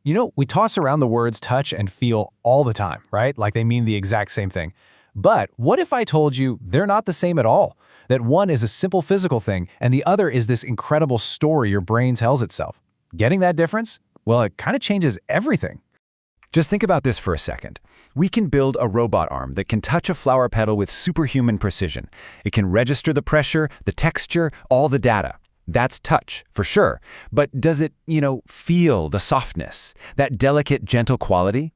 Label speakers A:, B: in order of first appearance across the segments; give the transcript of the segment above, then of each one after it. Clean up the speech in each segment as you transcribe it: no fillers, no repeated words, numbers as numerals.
A: You know, we toss around the words touch and feel all the time, right? Like they mean the exact same thing. But what if I told you they're not the same at all? That one is a simple physical thing and the other is this incredible story your brain tells itself. Getting that difference? Well, it kind of changes everything.
B: Just think about this for a second. We can build a robot arm that can touch a flower petal with superhuman precision. It can register the pressure, the texture, all the data. That's touch, for sure. But does it, feel the softness, that delicate, gentle quality?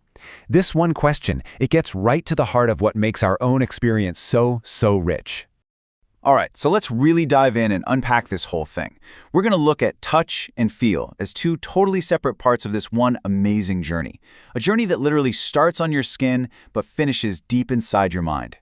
B: This one question, it gets right to the heart of what makes our own experience so rich.
C: All right, so let's really dive in and unpack this whole thing. We're going to look at touch and feel as two totally separate parts of this one amazing journey. A journey that literally starts on your skin but finishes deep inside your mind.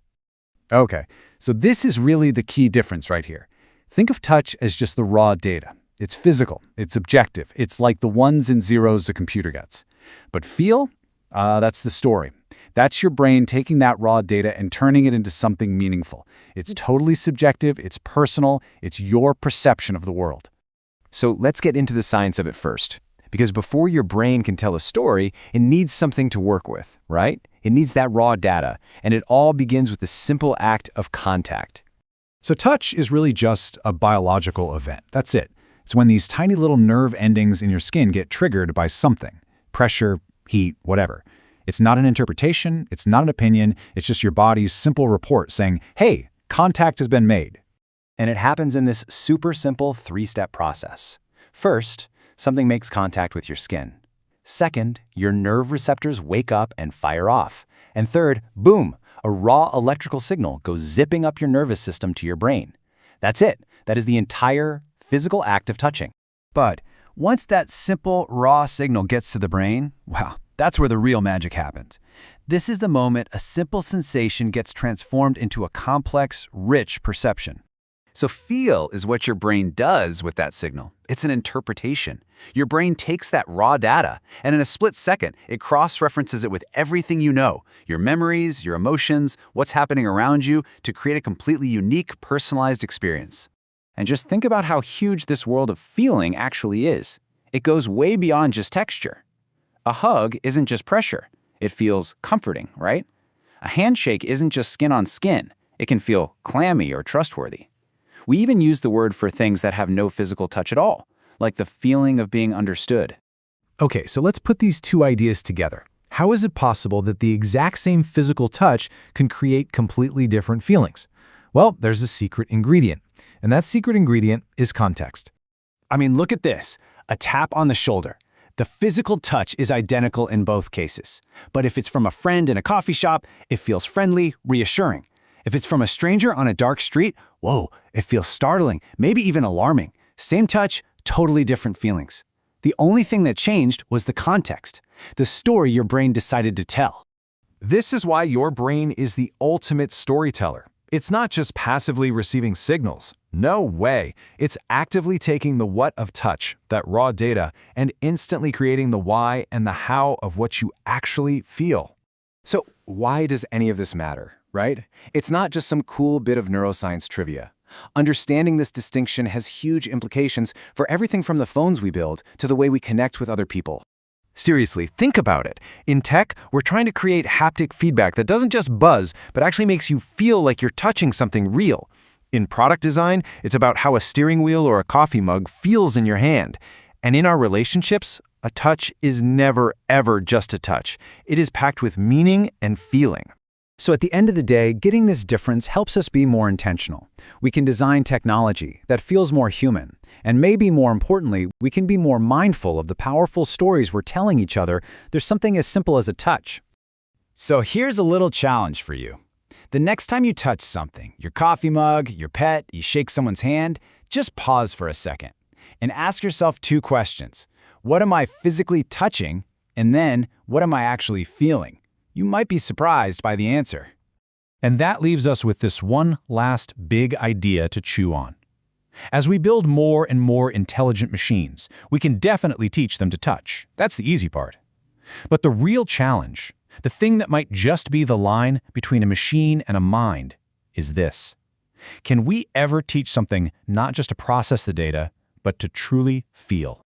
D: Okay, so this is really the key difference right here. Think of touch as just the raw data. It's physical, it's objective, it's like the ones and zeros a computer gets. But feel? That's the story. That's your brain taking that raw data and turning it into something meaningful. It's totally subjective, it's personal, it's your perception of the world.
B: So let's get into the science of it first. Because before your brain can tell a story, it needs something to work with, right? It needs that raw data, and it all begins with the simple act of contact.
D: So touch is really just a biological event. That's it. It's when these tiny little nerve endings in your skin get triggered by something. Pressure, heat, whatever. It's not an interpretation, it's not an opinion, it's just your body's simple report saying, hey, contact has been made.
B: And it happens in this super simple three-step process. First, something makes contact with your skin. Second, your nerve receptors wake up and fire off. And third, boom, a raw electrical signal goes zipping up your nervous system to your brain. That's it. That is the entire physical act of touching.
E: But once that simple, raw signal gets to the brain, wow, that's where the real magic happens. This is the moment a simple sensation gets transformed into a complex, rich perception.
C: So feel is what your brain does with that signal. It's an interpretation. Your brain takes that raw data, and in a split second, it cross-references it with everything you know, your memories, your emotions, what's happening around you, to create a completely unique, personalized experience.
A: And just think about how huge this world of feeling actually is. It goes way beyond just texture. A hug isn't just pressure. It feels comforting, right? A handshake isn't just skin on skin. It can feel clammy or trustworthy. We even use the word for things that have no physical touch at all, like the feeling of being understood.
D: Okay, so let's put these two ideas together. How is it possible that the exact same physical touch can create completely different feelings? Well, there's a secret ingredient, and that secret ingredient is context.
E: I mean, look at this. A tap on the shoulder. The physical touch is identical in both cases. But if it's from a friend in a coffee shop, it feels friendly, reassuring. If it's from a stranger on a dark street, whoa, it feels startling, maybe even alarming. Same touch, totally different feelings. The only thing that changed was the context, the story your brain decided to tell.
F: This is why your brain is the ultimate storyteller. It's not just passively receiving signals. No way. It's actively taking the what of touch, that raw data, and instantly creating the why and the how of what you actually feel.
B: So why does any of this matter, right? It's not just some cool bit of neuroscience trivia. Understanding this distinction has huge implications for everything from the phones we build to the way we connect with other people. Seriously, think about it. In tech, we're trying to create haptic feedback that doesn't just buzz, but actually makes you feel like you're touching something real. In product design, it's about how a steering wheel or a coffee mug feels in your hand. And in our relationships, a touch is never, ever just a touch. It is packed with meaning and feeling.
E: So at the end of the day, getting this difference helps us be more intentional. We can design technology that feels more human. And maybe more importantly, we can be more mindful of the powerful stories we're telling each other. There's something as simple as a touch. So here's a little challenge for you. The next time you touch something, your coffee mug, your pet, you shake someone's hand, just pause for a second and ask yourself two questions. What am I physically touching? And then, what am I actually feeling? You might be surprised by the answer.
D: And that leaves us with this one last big idea to chew on. As we build more and more intelligent machines, we can definitely teach them to touch. That's the easy part. But the real challenge, the thing that might just be the line between a machine and a mind, is this. Can we ever teach something not just to process the data, but to truly feel?